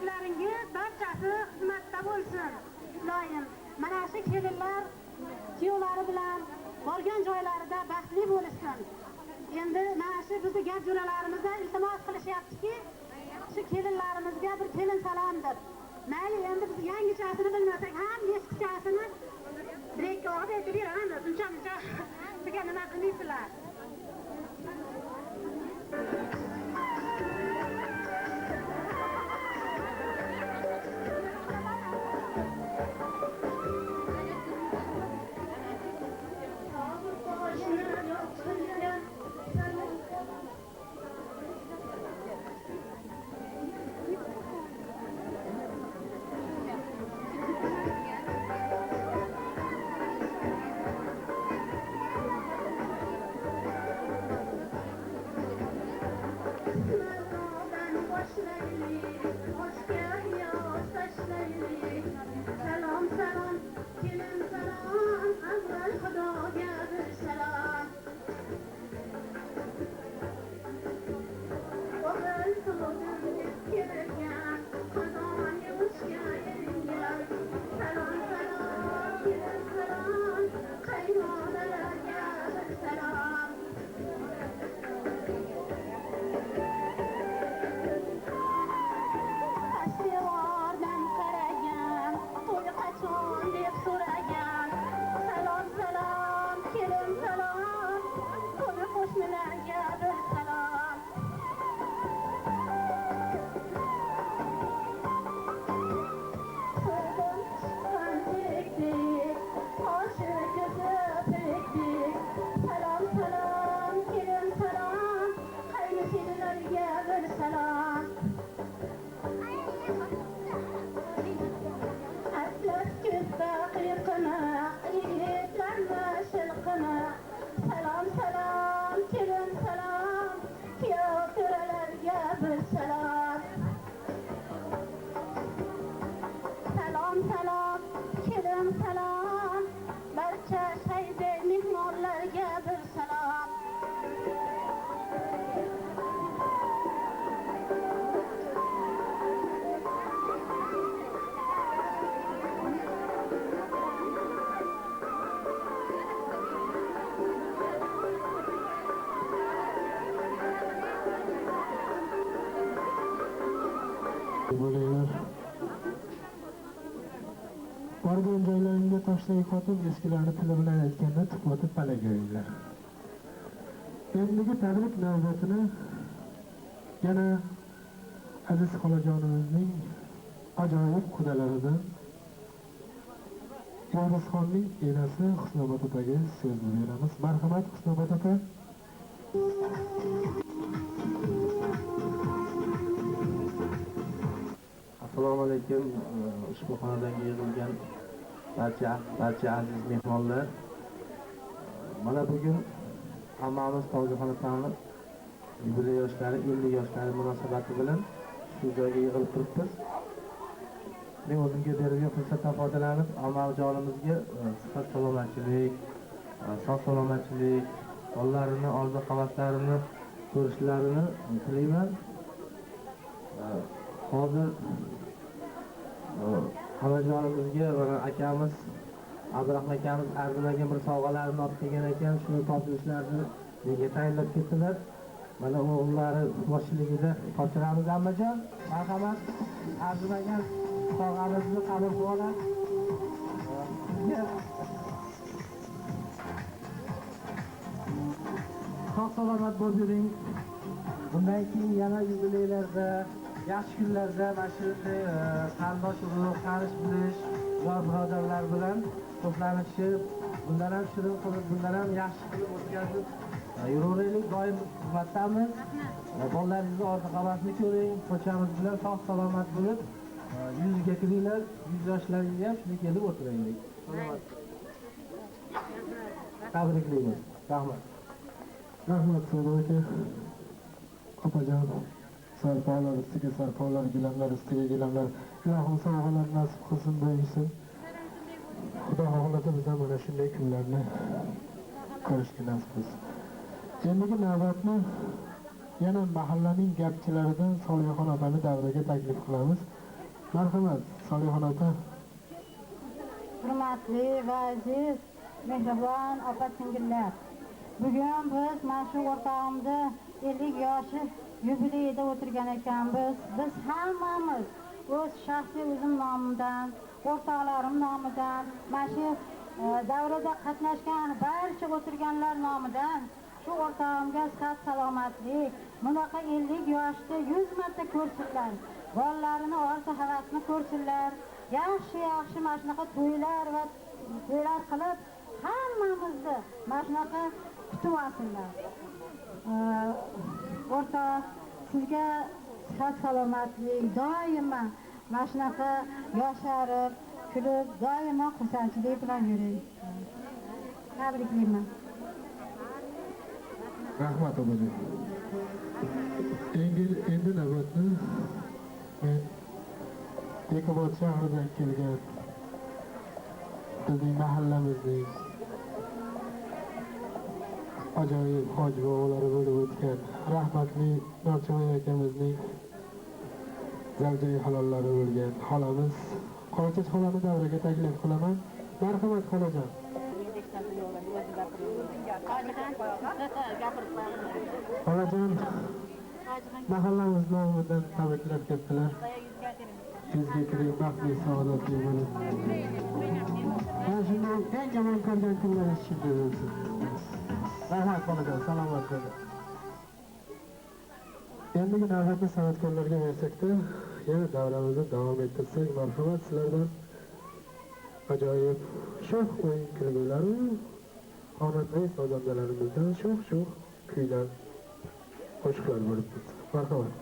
kelinlaringiz barchasi xizmatda bo'lsin. Iloyim, mana shu kelinlar kuyovlari bilan borgan joylarida baxtli bo'lishsin. Endi mana shu bizni gap jo'ralarimizda iltimos qilishyaptiki, shu kelinlarimizga bir kelin salom deb. Mayli, endi biz yangichasini bilmasak ham eskichasini direktga olib aytib beramiz. Uncha sizga nima qilaysizlar? Borgan joylaringga toshday qotib, eskilarni tili bilan aytganda tuqlatib palagayinglar. Endigi tabrik navbatini yana aziz xolajonimizning ajoyib qudalaridan Yo'risxonning enasi Husnobod opaga so'zni beramiz. Marhamat Husnobod opa. Assalomu alaykum. Ushbu xonadonga yig'ilgan barcha aziz mehmonlar. Mana bugun hammamiz Tojixon opamiz yubiley yoshlari, 50 yoshlari munosabati bilan shu joyga yig'ilib turibmiz. Men o'zimga berilgan fursatdan foydalanib, ammajonimizga sifat salomatchilik, sog' salomatchilik, onlarini, orzu havaslarini ko'rishlarini tilayman. Hozir xolajonimizga akamiz Abdurahmon akamiz arzimagan bir sovg'alarni olib kelgan ekan, shuni topshirishlarni menga tayinlab ketdilar. Mana ularni boshchiligida topshiramiz ammajon. Marhamat, arzimagan sovg'amizni qabul qilib olamiz. Sog' salomat bo'ling. Bundan keyin yana yubileylarda, yaxshi kunlarda mana shunday qarindosh urug', tanish bilish, yor birodarlar bilan to'planishib, bundan ham shirin qilib, bundan ham yaxshi qilib o'tkazib yuraveraylik. Doim xizmatdamiz. Bolalaringizni orqa havasini ko'ring, ko'chamiz bilan sog' salomat bo'lib, yuzga kiringlar, 100 yoshlaringizni ham shuni kelib o'tiraylik. Salomat. Tabriklaymiz. Rahmat. Rahmat Sodiq aka. Opajon, sarpolar ustiga sarpolar, gilamlar ustiga gilamlar. Ilohim sovg'alar nasib qilsin, bersin. Xudo xohlasa biz ham mana shunday kunlarni ko'rishga nasib qilsin. Endigi navbatni yana mahallaning gapchilaridan Solihaxon opani davriga taklif qilamiz. Marhamat, Solihaxon aka. Hurmatli va aziz mehribon opa-singillar. Bugun biz mana shu o'rtog'imni 50 yoshi yubileyida o'tirgan ekanmiz. Biz hammamiz o'z shaxsiy o'zim nomimdan, o'rtoqlarim nomidan, mana shu davrada qatnashgan barcha o'tirganlar nomidan shu o'rtog'imga sihat salomatlik, bunaqa 50 yoshda 100 marta ko'rsinlar. Bolalarini orzu havasini ko'rsinlar. Yaxshi mana shunaqa to'ylar qilib hammamizni mana shunaqa kutib olsinlar. O'rtoq, sizga sihat salomatlik, doimo mana shunaqa yosharib, kulib, doimo xursandchilik bilan yuring. Tabriklayman. Rahmat opajon. Endi navbatni men Bekobod shahridan kelgan bizning mahallamizning ajoyib hoji bobolari bo'lib o'tgan rahmatli Norchiboy akamizning zavjai halollari bo'lgan xolamiz Qorichach xolani davraga taklif qilaman. Marhamat xolajon. Xolajon, mahallamiz nomidan tabriklar kattalar. Sizga kiring, baxtli saodatli bo'ling. Mana shunday eng yomon ko'rgan kunlaringiz shunday bo'lsin. Rahmat xolajon, salomat bo'ling. Endigi navbatni san'atkorlarga bersakda, yana davramizni davom ettirsak, marhamat sizlardan ajoyib sho'x o'yin kulgular, omadli sozandalarimizdan sho'x kuylar, qo'shiqlar bo'lib turibdi. Marhamat.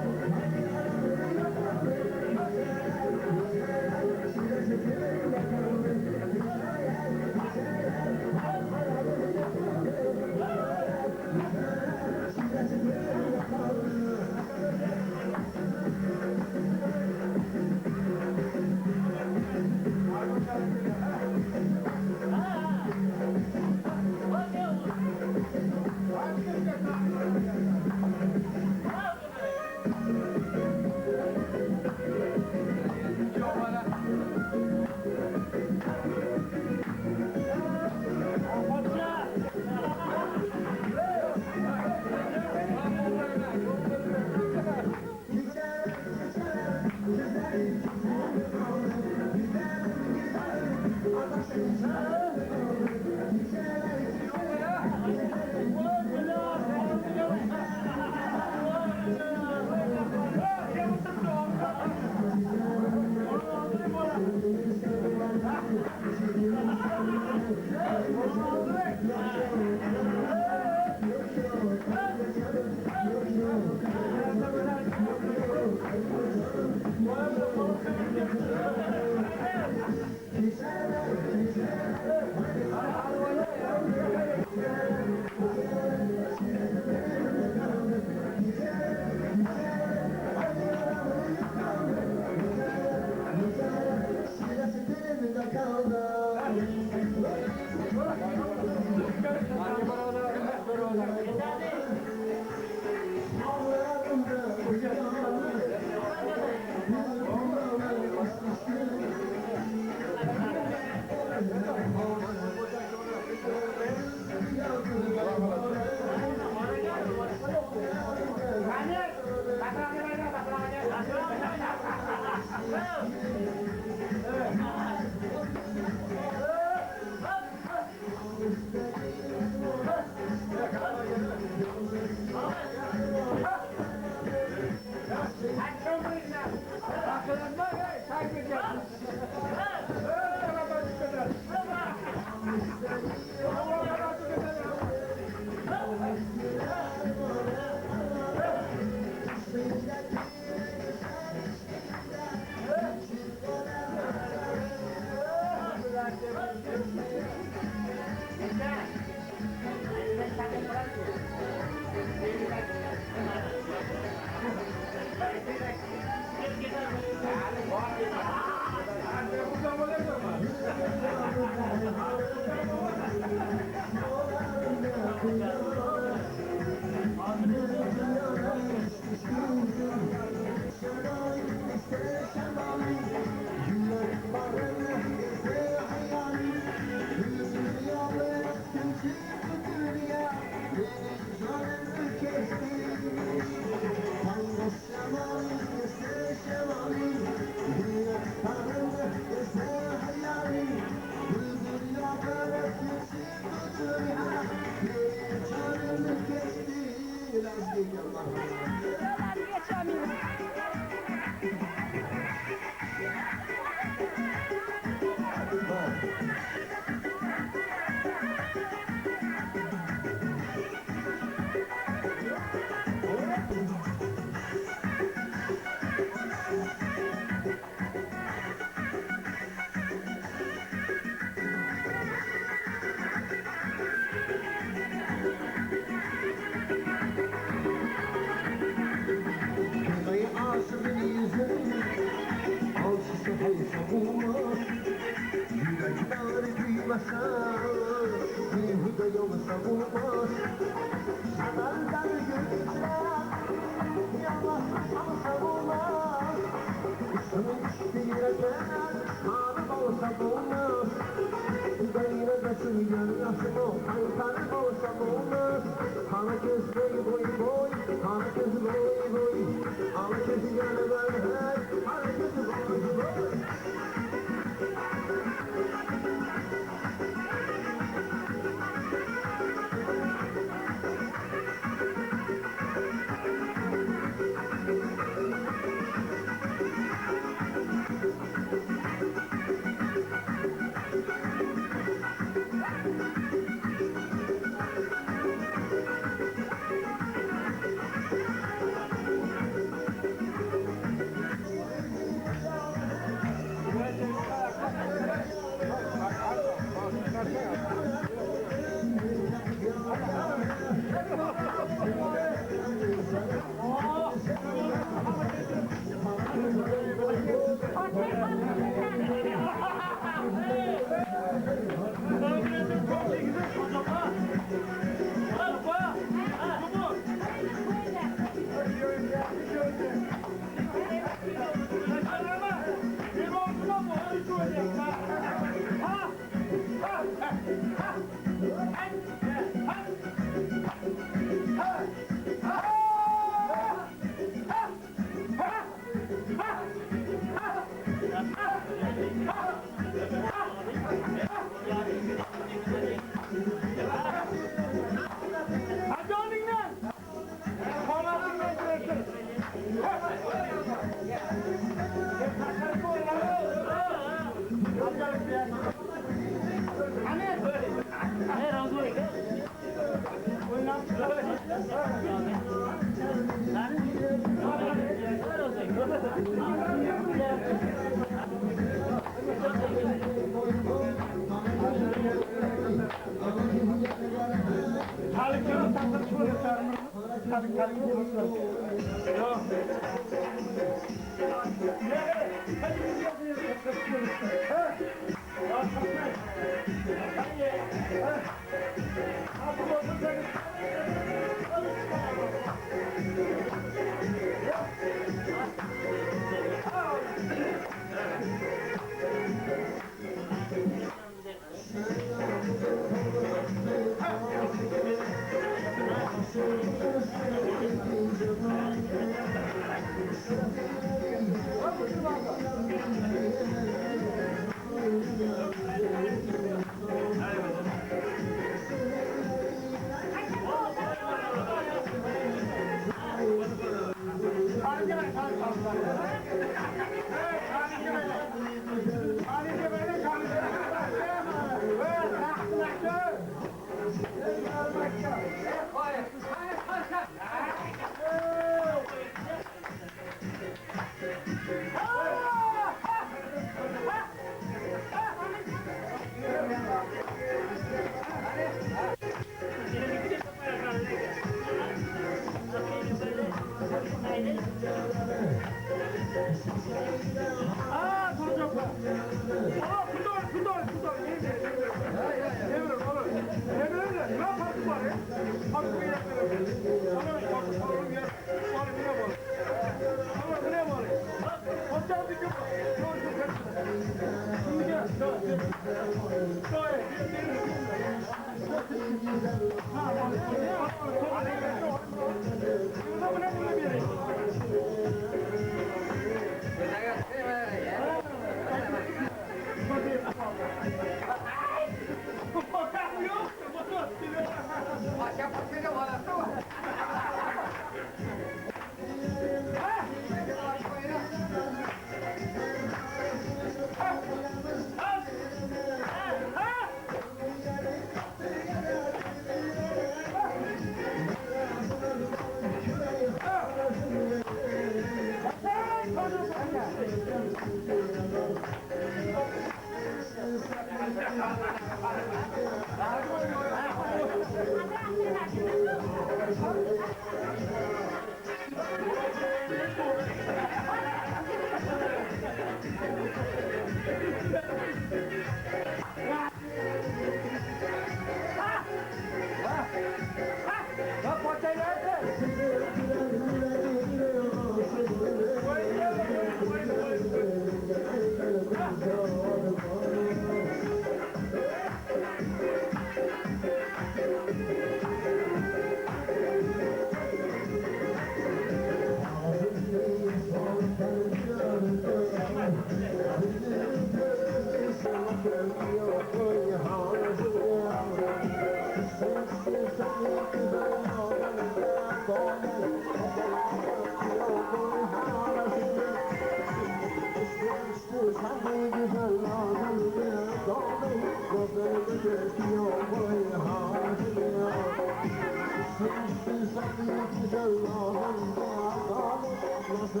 Sho'xidan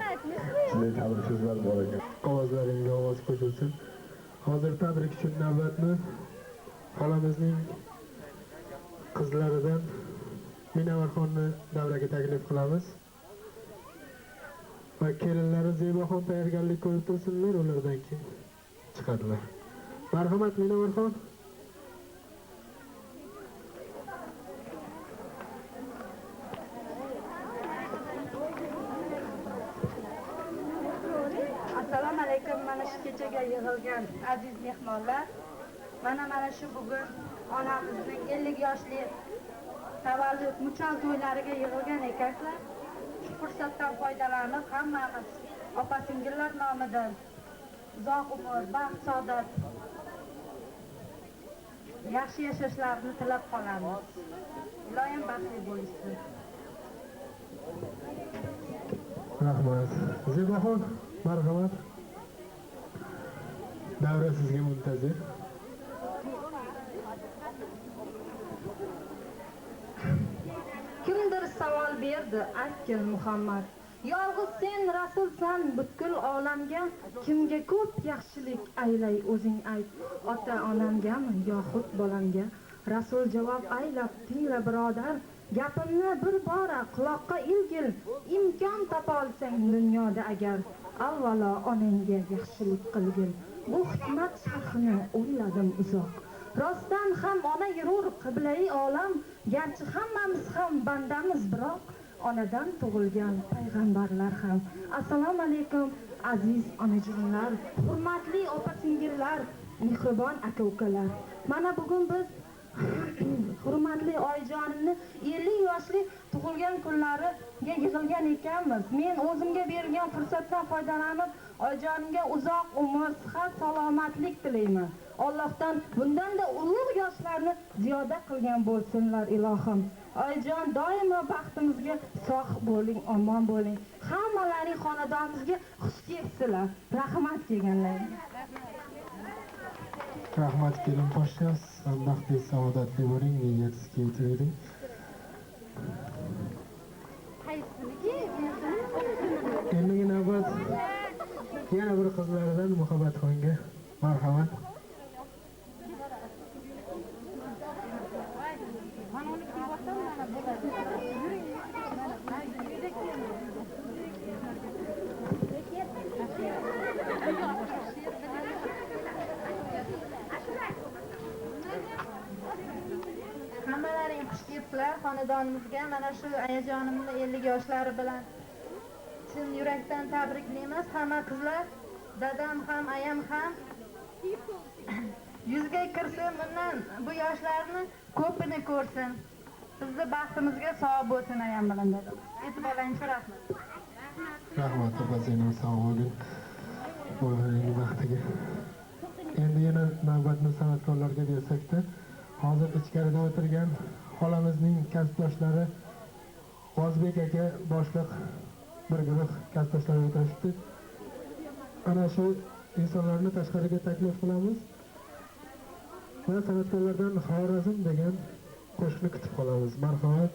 aytmishsiz. Sizlarga tabriklar bor ekan. Ovozlaringga ovoz qo'shilsin. Hozir tabrik uchun navbatni xolamizning qizlaridan Minovarxonni davraga taklif qilamiz. Va kelinlari Zeboxon tayyorgarlik ko'rib tursinlar, ulardan keyin chiqadilar. Marhamat Minovarxon. Assalomu alaykum. Mana shu kechaga yig'ilgan aziz mehmonlar. Mana shu bugun onamizning 50 yoshli tavallud muchal to'ylariga yig'ilgan ekansizlar. Shu fursatdan foydalanib hammamiz opa-singillar nomidan uzoq umr, baxt, saodat, yaxshi yashashlarini tilab qolamiz. Iloyim baxtli bo'lsin. Rahmat. Zeboxon, marhamat. Davra sizga muntazir. Kimdir savol berdi, aytgin Muhammad. Yolg'iz sen rasulsan butkul olamga, kimga ko'p yaxshilik aylay o'zing ayt. Ota-onamgami yoxud bolamga? Rasul javob aylab tingla birodar, gapimni bir bora quloqqa ilgil. Imkon topa olsang dunyoda agar, avvalo onangga yaxshilik qilgil. Bu hikmat sharhini o'yladim uzoq. Rostdan ham ona yurur qiblai olam, garchi hammamiz ham bandamiz biroq onadan tug'ilgan payg'ambarlar ham. Assalomu alaykum aziz onajonlar, hurmatli opa-singillar, mehribon aka-ukalar. Mana bugun biz hurmatli oyijonimni 50 yoshli tug'ilgan kunlariga yig'ilgan ekanmiz. Men o'zimga berilgan fursatdan foydalanib oyijonimga uzoq umr, sihat, salomatlik tilayman. Allohdan bundanda ulug' yoshlarni ziyoda qilgan bo'lsinlar ilohim. Oyijon doimo baxtimizga sog' bo'ling, omon bo'ling. Hammalaring xonadonimizga xush kelibsizlar. Rahmat kelganlar. Rahmat kelin poshsha, baxtli saodatli bo'ling, niyatingizga yetavering. Endi navbat yana bir qizlaridan Muhabbatxonga. Marhamat. Hammalaring xush kelibsizlar xonadonimizga. Mana shu ayajonimni 50 yoshlari bilan chin yurakdan tabriklaymiz. Hamma qizlar, dadam ham, ayam ham yuzga kirsin, bundan bu yoshlarni ko'pini ko'rsin. Bizni baxtimizga sog' bo'lsin ayam bilan dadam. E'tiborlaringiz rahmat. Rahmat opa-singil, sog' bo'ling. O'g'illarning baxtiga. Endi yana navbatni san'atkorlarga bersak-da, hozir ichkarida o'tirgan xolamizning kasbdoshlari G'ozbek aka boshliq bir guruh kasbdoshlari o'tirishdi. Ana shu insonlarni tashqariga taklif qilamiz va san'atkorlardan Xorazm degan qo'shiqni kutib qolamiz. Marhamat.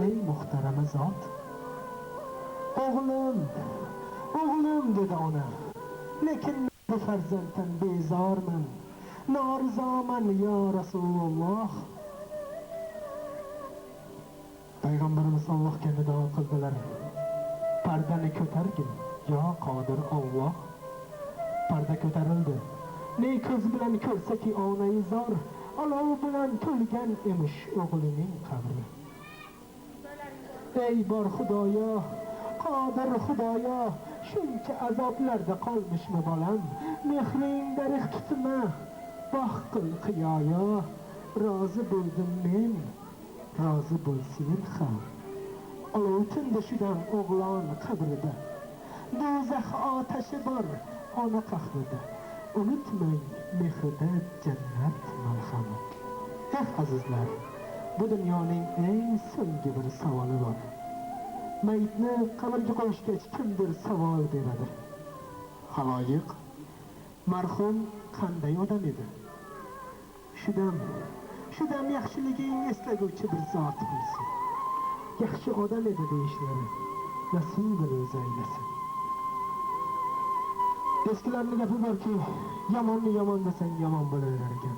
ey muhtarama zot. O'g'lim dedi ona. Lekin bu farzanddan bezorman. Norizoman ya Rasululloh. Payg'ambarimiz Allohga nido qildilar. Pardani ko'targin, yo qodir Alloh. Parda ko'tarildi. Ne ko'z bilan ko'rsaki onai zor, olov bilan to'lgan emish o'g'lining qabri. Ey bor Xudoyo, qodir Xudoyo, shuncha azoblarda qolmishmi bolam? Mehring darig tutma, bog' qil qiyoyo. Rozi bo'ldim men, rozi bo'lsin ham. Olov tindi shudam o'g'lon qabrida. Do'zax otashi bor ona qahrida. Unutmang mehrida jannat malhami. Azizlar, bu dunyoning eng so'nggi bir savoli bor. Mayitni qabrga qo'yishgach kimdir savol beradi. Haloyiq, marhum qanday odam edi? Shudam yaxshiliging eslaguvchi bir zot bo'lsin. Yaxshi odam edi deyishlari nasibini o'zi aylasin. Eskilarning gapi borki, yomonni yomon desang yomon bo'laverar ekan.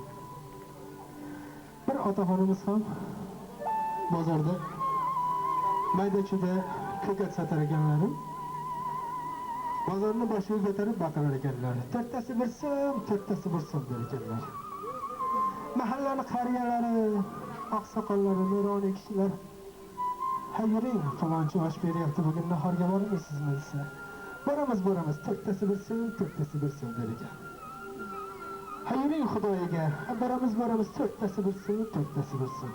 Bir otaxonimiz ham bozorda mayda-chuyda ko'kat sotar ekanlar. Bozorni boshiga ko'tarib baqirar ekanlar. To'rttasi bir so'm der ekanlar. Mahallani qariyalari, oqsoqollari, nuroniy kishilar hayring, falonchi osh beryapti, bugun nahorga bormaysizmi desa. Boramiz, to'rttasi bir so'm der ekan. Hayring Xudoyiga, boramiz, to'rttasi bir so'm.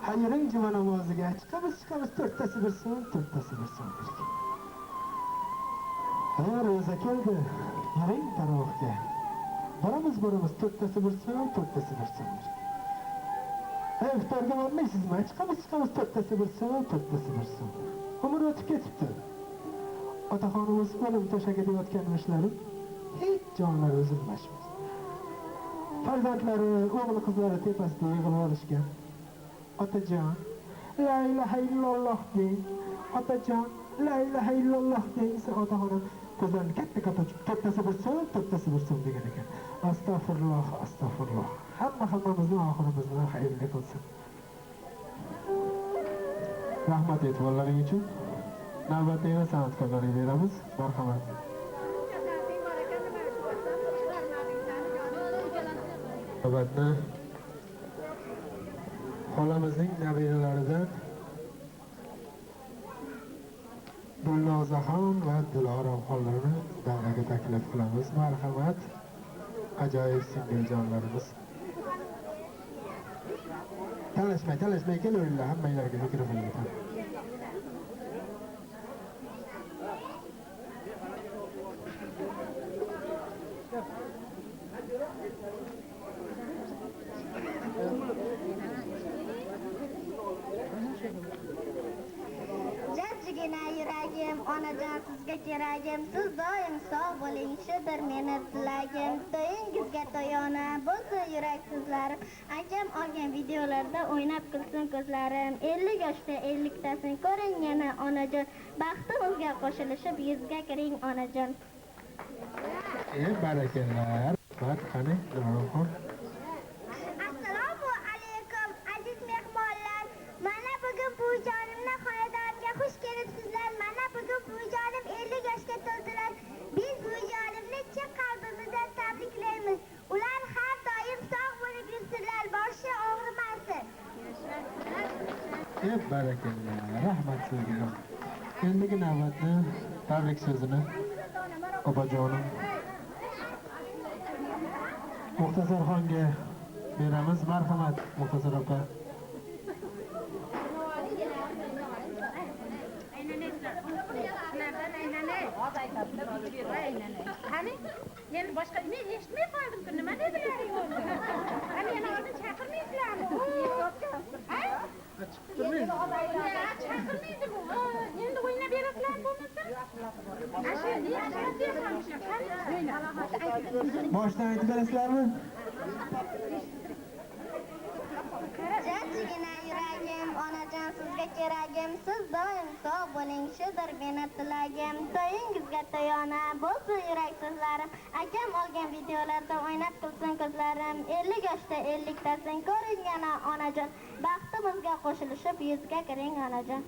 Hayring juma namoziga, chiqamiz, to'rttasi bir so'm der ekan. Ro'za keldi, yuring tarovihga. Boramiz, to'rttasi bir so'm der. Iftorga bormaysizmi? Chiqamiz, to'rttasi bir so'm. Umr o'tib ketibdi. Otaxonimiz o'lim to'shagida yotganmishlari hech jonlari uzilmashmiz. Farzandlari, o'g'il qizlari tepasida yig'ilib olishgan. Otajon, la ilaha illalloh deng. Otajon, la ilaha illalloh deng. Otaxonim ko'zlarini katta ochib, to'rttasi bir so'm degan ekan. Astag'firulloh. Hammamizni oxirimizni xayrli qilsin. Rahmat e'tiborlaring uchun. Navbatda yana san'atkorlarga beramiz. Marhamat. Navbatni xolamizning nabiralaridan Dilnozaxon va Dilora xolalarni davraga taklif qilamiz. Marhamat. Ajoyib singiljonlarimiz. Talashmay kelaveringlar, hammanglarga mikrofon beraman. Jajjigina yuragim, onajon sizga keragim, siz doim sog' bo'ling, shudir meni tilagim. To'yingizga to'yona bo'lsin yurak sizlarim. Akam olgan videolarda o'ynab kulsin ko'zlarim. 50 yoshda 50tasini ko'ring yana onajon. Baxtimizga qo'shilishib yuzga kiring onajon. Barakallah. Rahmat, qani, Dilnozaxon. Assalomu alaykum aziz mehmonlar. Mana bugun bu jonimni xonadonga xush kelibsizlar. Mana bugun bu jonim 50 yoshga to'ldilar. Biz bu jonimni chin qalbimizdan tabriklaymiz. Ular har doim sog' bo'lib yursinlar, boshi og'rimasin. Barakallah. Rahmat sizga. Endigi navbatni tabrik so'zini opajonim Muxtasarxonga beramiz. Marhamat, Muxtasar opa. Qani, men boshqa men eshitmay qoldim-ku, nima dedilaring o'zi? Qani yana oldin chaqirmaysizlarmi? Chaqirmaydi-ku. Endi o'ynab berasizlar bo'lmasa? Boshdan aytib berasizlarmi? Jajjigina yuragim yuragim, onajon sizga keragim, siz doim sog' bo'ling, shudir meni tilagim. To'yingizga to'yona bo'lsin yurak so'zlarim, akam olgan videolarda o'ynab qilsin ko'zlarim. 50 yoshda 50 tasin ko'ring yana onajon, baxtimizga qo'shilishib yuzga kiring onajon.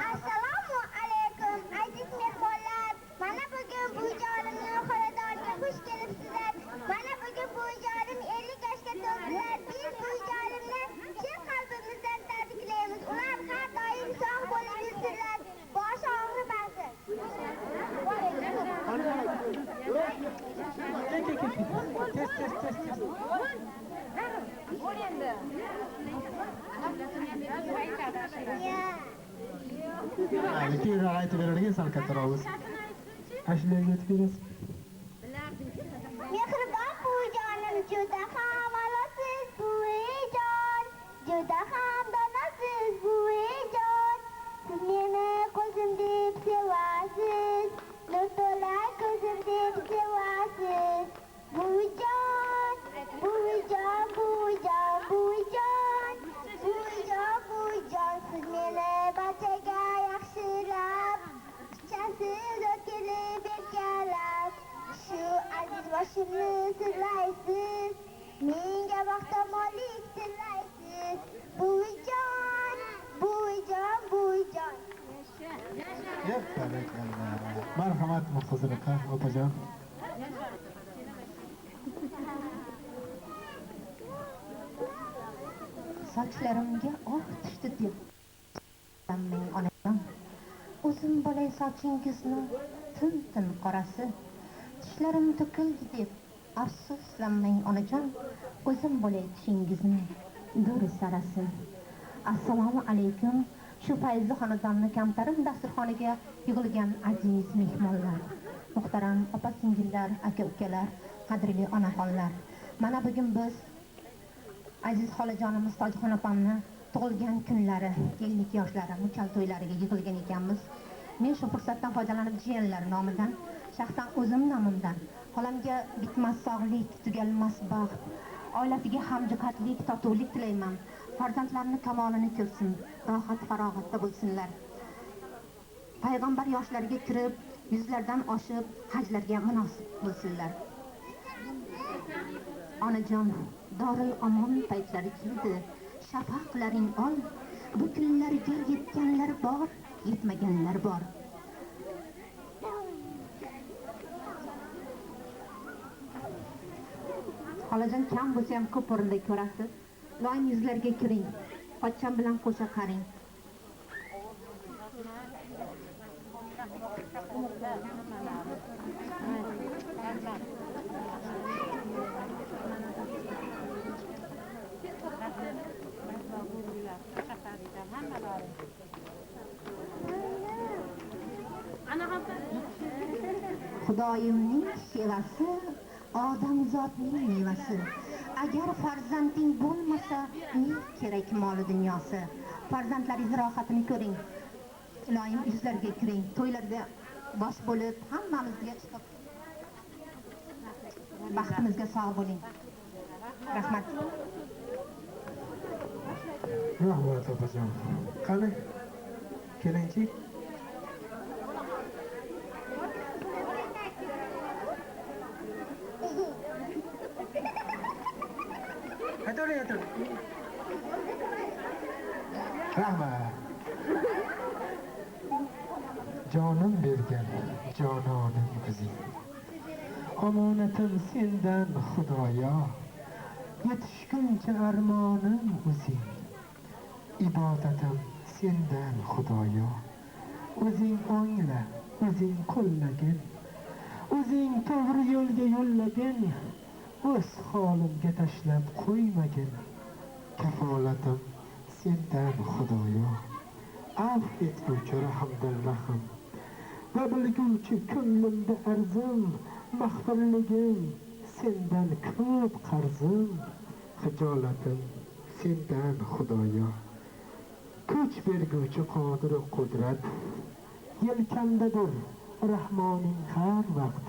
Assalomu alaykum aziz mehmonlar. Mana bugun bu jolimning xonadoniga xush kelibsizlar. Mana bugun bu jolim 50 yoshga to'ldilar. Biz bu jolimni chin qalbimizdan tabriklaymiz. Ular har doim sog' bo'lib yursinlar. Boshi og'rimasin. Keyin aytib beradigan sal kattarog'iz. Ashulaga aytib berasiz. Mehribon buvijonim, juda ham alosiz buvijon, juda ham donasiz buvijon. Siz meni ko'zim deb sevasiz, nur to'la ko'zim deb sevasiz. Buvijon, buvijon, buvijon, buvijon, buvijon, buvijon, siz meni barchaga yaxshilab, pichasiz o'tkilib erkalab, shu aziz boshimni sirlaysiz, menga baxtamolik tilaysiz. Buvijon, buvijon, buvijon. Yep, barakallah. Marhamat muhozirqa opajon. Sochlarimga oq tushdi deb men onajon, o'zim bo'lay sochingizni tin qorasi, tishlarim to'kildi deb afsuslanmang onajon, o'zim bo'lay tishingizni dur sarasi. Assalomu alaykum, shu fayzli xonadonni kamtarin dasturxoniga yig'ilgan aziz mehmonlar, muhtaram opa singillar, aka ukalar, qadrli onaxonlar. Mana bugun biz aziz xolajonimiz Tojxon opamni tug'ilgan kunlari, yillik yoshlari, muchal to'ylariga yig'ilgan ekanmiz. Men shu fursatdan foydalanib jiyanlar nomidan, shaxsan o'zim nomimdan xolamga bitmas sog'lik, tugalmas baxt, oilasiga hamjihatlik, totuvlik tilayman. Farzandlarini kamolini ko'rsin, rohat farog'atda bo'lsinlar. Payg'ambar yoshlariga kirib, yuzlardan oshib, hajlarga munosib bo'lsinlar. Onajon, doril omon paytlari keldi, shafaqlaring ol, bu kunlarga yetganlar bor, yetmaganlar bor. Xolajon kam bo'lsa ham ko'p o'rinda ko'rasiz. Loyim yuzlarga kiring, pochcham bilan qo'sha qaring. Xudoyimning sevasi, odamzodning mevasi. Agar farzanding bo'lmasa, ne kerak moli dunyosi? Farzandlaringiz rohatini ko'ring. Iloyim yuzlarga kiring, to'ylarga bosh bo'lib, hammamizga chiqib baxtimizga sog' bo'ling. Rahmat. Rahmat opajon. Qani? Kelingchi. Aytor. Rahmat. Jonim bergan, jononim o'zing. Omonatim sendan Xudoyo, yetishguncha armonim o'zing. Ibodatim sendan Xudoyo, o'zing o'ngla, o'zing qo'llagin, o'zing to'g'ri yo'lga yo'llagin, o'z holimga tashlab qo'ymagin. Kafolatim sendan Xudoyo, afv etguvchi rahmdan rahim, va bilguvchi ko'nglimda arzim, mag'firligim sendan ko'p qarzim. Xijolatim sendan Xudoyo, kuch berguvchi qodir qudrat, yelkamdadir Rahmoning har vaqt.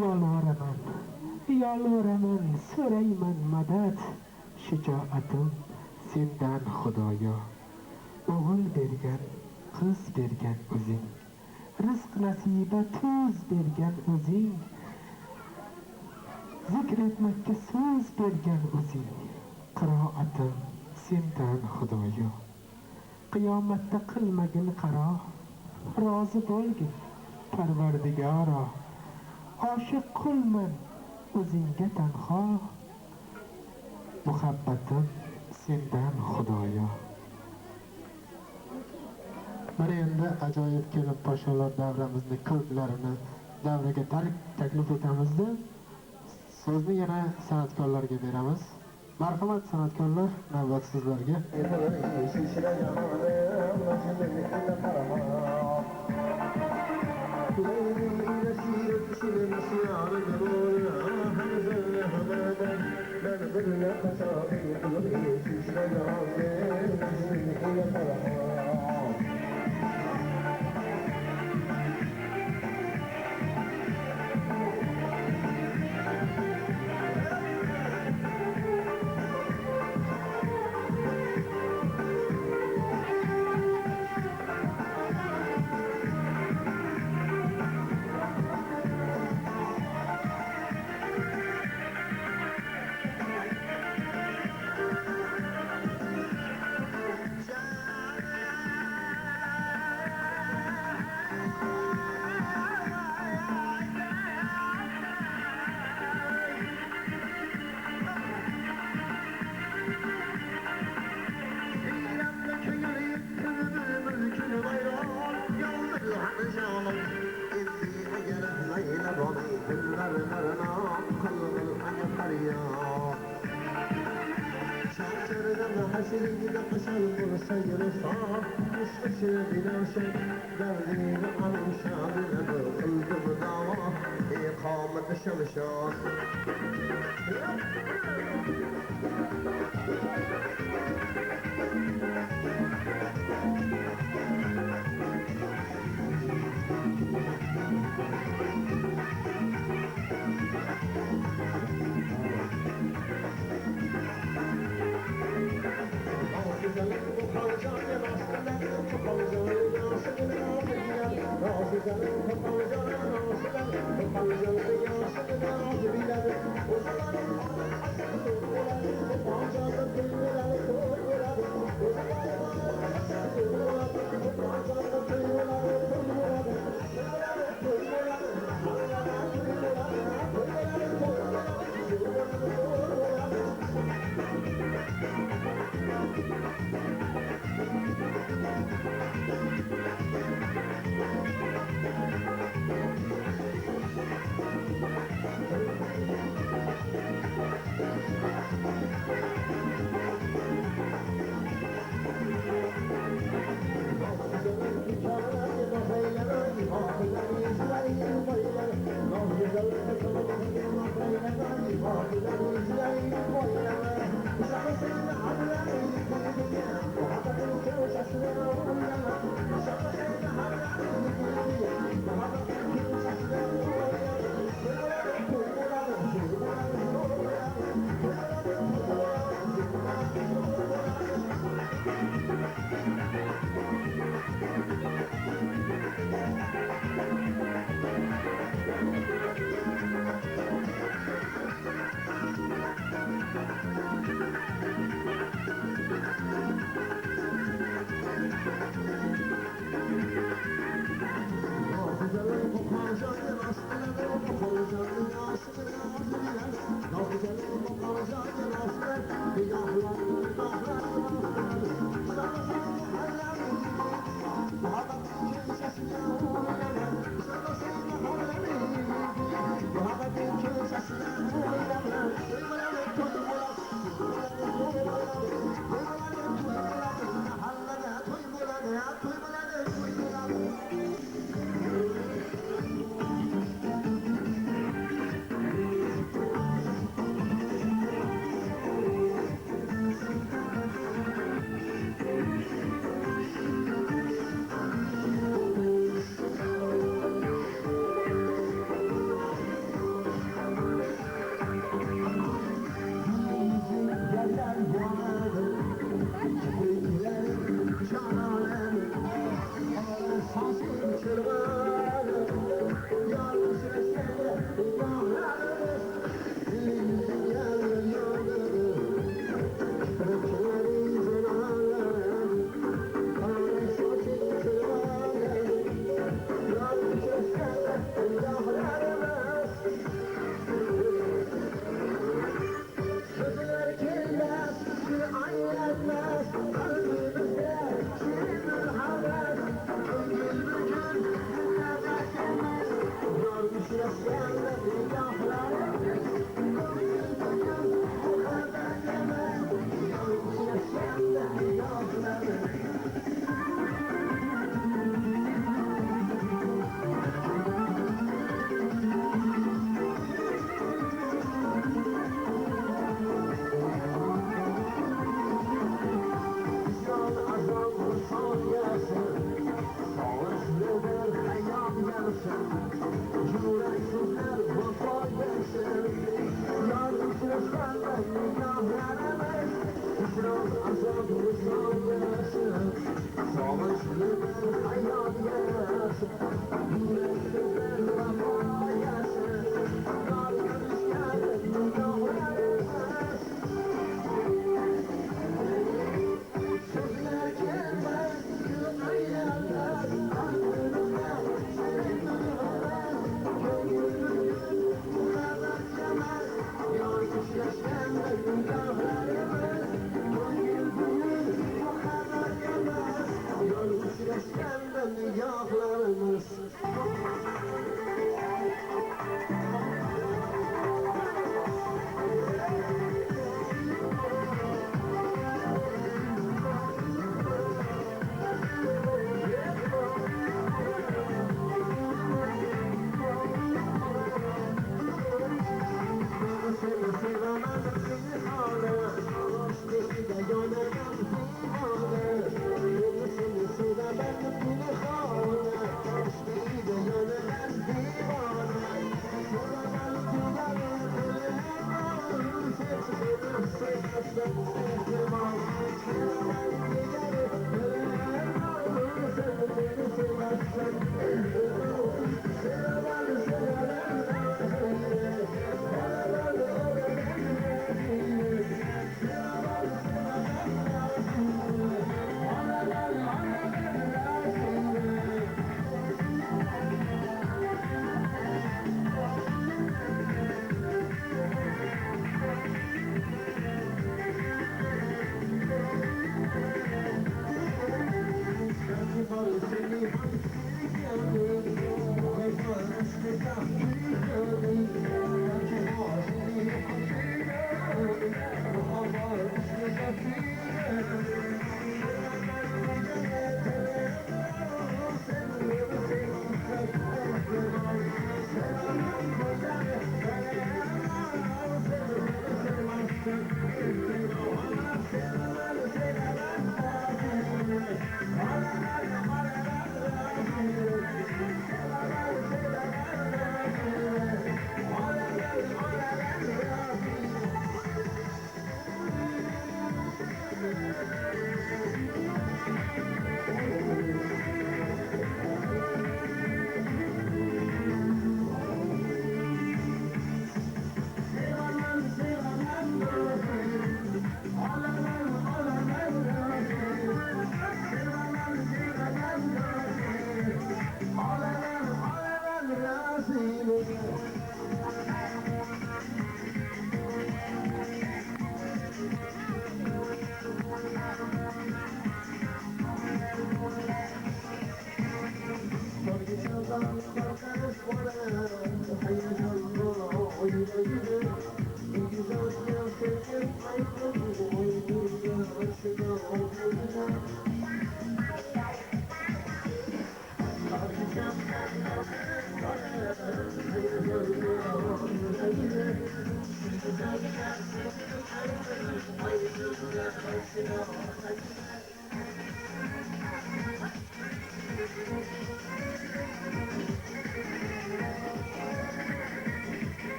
Yolvoraman, yolviraman so'rayman madad shijoatim sendan xudoyo o'g'il bergan qiz bergan o'zing rizq nasiba tuz bergan o'zing zikr etmakka so'z bergan o'zing qiroatim sendan xudoyo qiyomatda qilmagin qaro rozi bo'lgin parvardigoro oshiq qulman o'zingga tanho muhabbatim sendan xudoyo. Mana endi ajoyib kelin podsholar davramizni ko'plarini davraga taklif etamizda so'zni yana san'atkorlarga beramiz. Marhamat san'atkorlar, navbat sizlarga.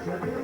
Şöyle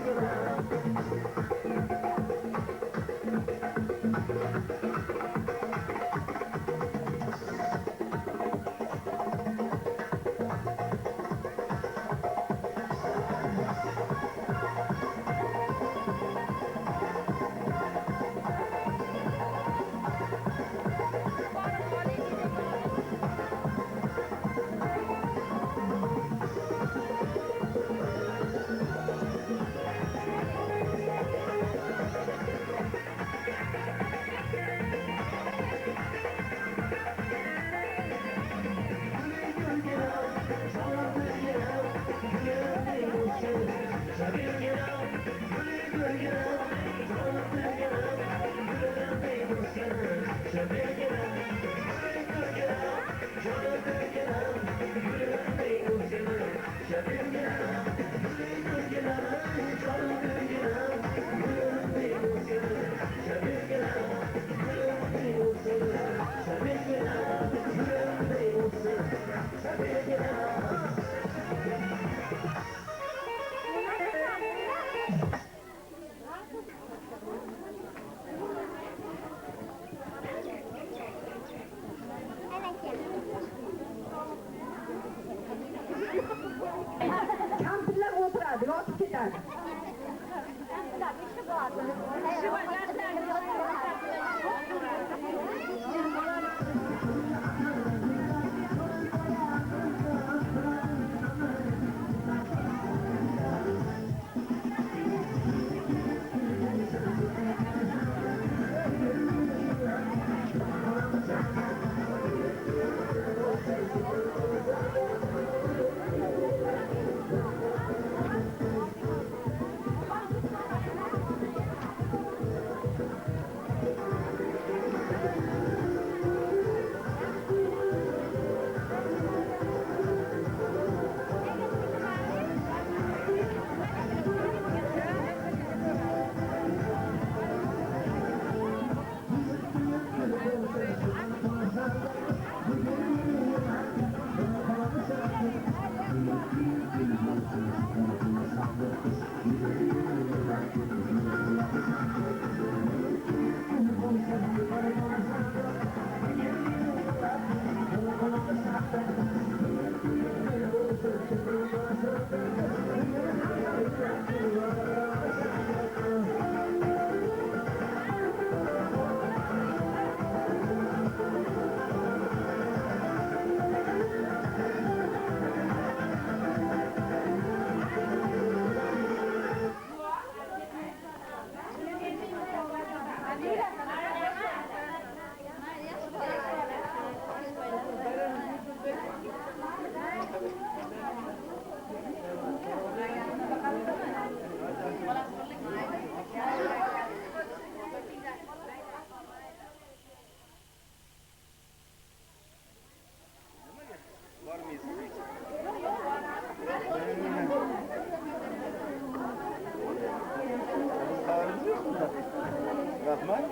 rahmat.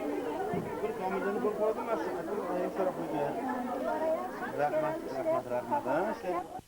Bir komilini bir qo'ydim, maslahatim oyim so'rab qo'ygan. Rahmat, rahmat, rahmat.